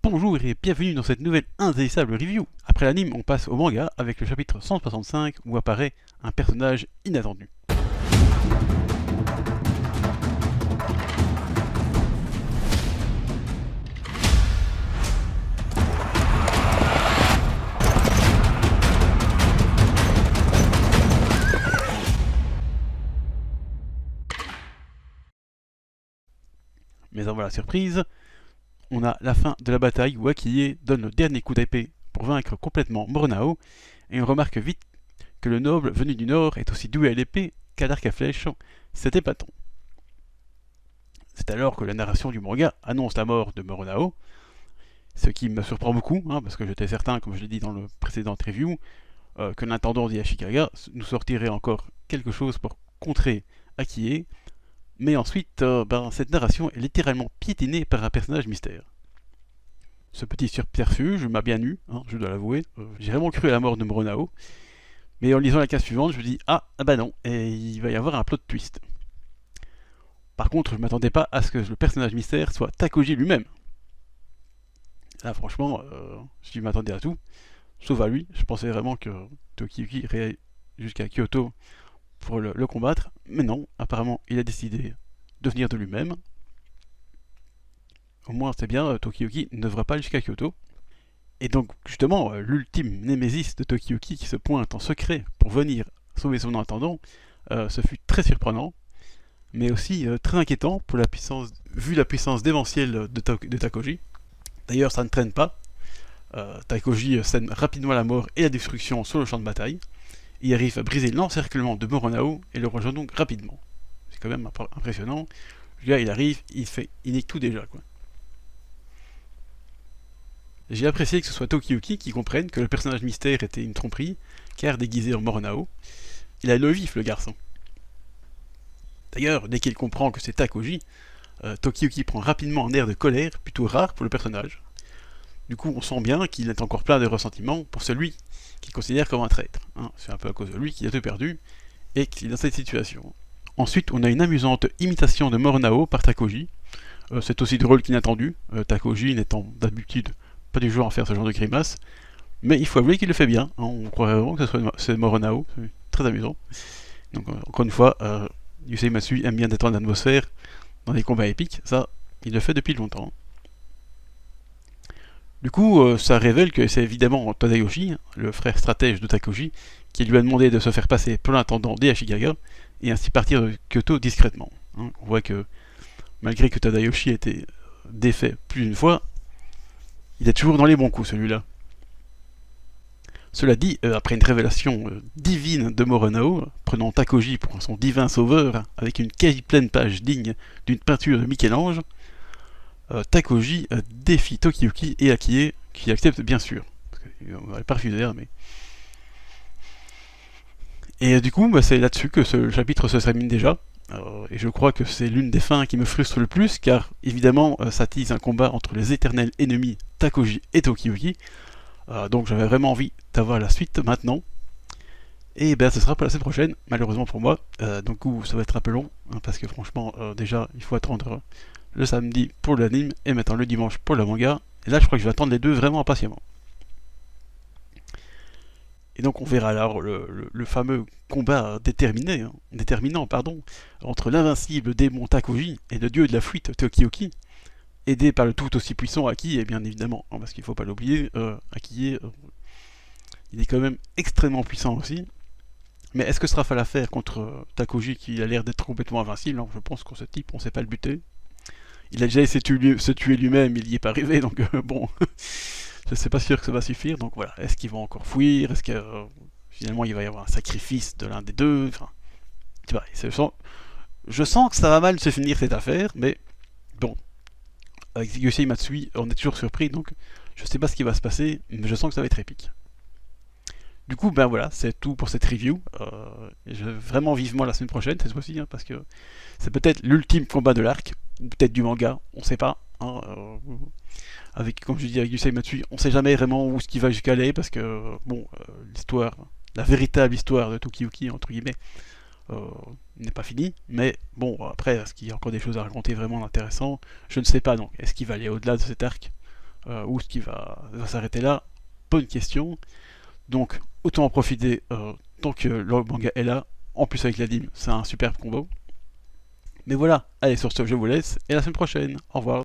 Bonjour et bienvenue dans cette nouvelle indécissable review. Après l'anime, on passe au manga avec le chapitre 165 où apparaît un personnage inattendu. Mais avant la surprise, on a la fin de la bataille où Akiye donne le dernier coup d'épée pour vaincre complètement Moronao, et on remarque vite que le noble venu du nord est aussi doué à l'épée qu'à l'arc à flèche, c'est épatant. C'est alors que la narration du manga annonce la mort de Moronao, ce qui me surprend beaucoup, parce que j'étais certain, comme je l'ai dit dans le précédent review, que l'intendant d'Ashikaga nous sortirait encore quelque chose pour contrer Akiye. Mais ensuite, cette narration est littéralement piétinée par un personnage mystère. Ce petit subterfuge m'a bien eu, je dois l'avouer. J'ai vraiment cru à la mort de Moronao. Mais en lisant la case suivante, je me dis bah non, et il va y avoir un plot twist. Par contre, je ne m'attendais pas à ce que le personnage mystère soit Takoji lui-même. Là, franchement, je m'attendais à tout, sauf à lui. Je pensais vraiment que Tokiyuki irait jusqu'à Kyoto pour le combattre, mais non, apparemment il a décidé de venir de lui-même. Au moins c'est bien, Tokiyuki ne devra pas aller jusqu'à Kyoto. Et donc justement, l'ultime némésis de Tokiyuki qui se pointe en secret pour venir sauver son intendant, ce fut très surprenant, mais aussi très inquiétant pour la puissance, vu la puissance démentielle de Takoji. D'ailleurs ça ne traîne pas, Takoji sème rapidement la mort et la destruction sur le champ de bataille. Il arrive à briser l'encerclement de Moronao et le rejoint donc rapidement. C'est quand même impressionnant. Le gars, il arrive, il nique tout déjà, quoi. J'ai apprécié que ce soit Tokiyuki qui comprenne que le personnage mystère était une tromperie, car déguisé en Moronao. Il a le vif, le garçon. D'ailleurs, dès qu'il comprend que c'est Takoji, Tokiyuki prend rapidement un air de colère, plutôt rare pour le personnage. Du coup, on sent bien qu'il est encore plein de ressentiment pour celui qu'il considère comme un traître. C'est un peu à cause de lui qu'il a tout perdu et qu'il est dans cette situation. Ensuite, on a une amusante imitation de Moronao par Takoji. C'est aussi drôle qu'inattendu, Takoji n'étant d'habitude pas du genre à faire ce genre de grimace, mais il faut avouer qu'il le fait bien. On croirait vraiment que c'est Moronao, c'est très amusant. Donc encore une fois, Yusei Matsui aime bien détendre l'atmosphère dans des combats épiques, ça, il le fait depuis longtemps. Du coup, ça révèle que c'est évidemment Tadayoshi, le frère stratège de Takoji, qui lui a demandé de se faire passer pour l'intendant d'Ashikaga et ainsi partir de Kyoto discrètement. On voit que malgré que Tadayoshi a été défait plus d'une fois, il est toujours dans les bons coups celui-là. Cela dit, après une révélation divine de Moronao, prenant Takoji pour son divin sauveur, avec une quasi pleine page digne d'une peinture de Michel-Ange, Takoji défie Tokiyuki et Akiye, qui acceptent bien sûr. On va pas refuser, mais... Et du coup, c'est là-dessus que ce chapitre se termine déjà. Et je crois que c'est l'une des fins qui me frustre le plus, car évidemment, ça tease un combat entre les éternels ennemis Takoji et Tokiyuki. Donc j'avais vraiment envie d'avoir la suite maintenant. Et ce sera pour la semaine prochaine, malheureusement pour moi. Donc ça va être un peu long, parce que franchement, déjà, il faut attendre le samedi pour l'anime et maintenant le dimanche pour le manga. Et là, je crois que je vais attendre les deux vraiment impatiemment. Et donc, on verra alors le fameux combat déterminant entre l'invincible démon Takoji et le dieu de la fuite Tokiyuki, aidé par le tout aussi puissant Akiye, bien évidemment, parce qu'il ne faut pas l'oublier, Akiye, il est quand même extrêmement puissant aussi. Mais est-ce que ce sera facile à faire contre Takoji qui a l'air d'être complètement invincible? Je pense que ce type, on ne sait pas le buter. Il a déjà essayé de se tuer lui-même, il n'y est pas arrivé, donc bon, je ne suis pas sûr que ça va suffire. Donc voilà, est-ce qu'ils vont encore fuir? Est-ce que finalement il va y avoir un sacrifice de l'un des deux? Enfin, je sens que ça va mal se finir cette affaire, mais bon, avec Yusei Matsui, on est toujours surpris, donc je ne sais pas ce qui va se passer, mais je sens que ça va être épique. Du coup, voilà, c'est tout pour cette review. Je veux vraiment vivement la semaine prochaine, cette fois-ci, parce que c'est peut-être l'ultime combat de l'arc, ou peut-être du manga, on sait pas. Avec, comme je dis, avec Yusei Matsui, on sait jamais vraiment où ce qui va jusqu'à aller, parce que, l'histoire, la véritable histoire de Tokiyuki, entre guillemets, n'est pas finie. Mais bon, après, est-ce qu'il y a encore des choses à raconter vraiment intéressantes? Je ne sais pas, donc. Est-ce qu'il va aller au-delà de cet arc? ou est-ce qu'il va s'arrêter là? Bonne question. Donc autant en profiter tant que le manga est là. En plus avec l'anime, c'est un superbe combo. Mais voilà, allez sur ce je vous laisse et à la semaine prochaine. Au revoir.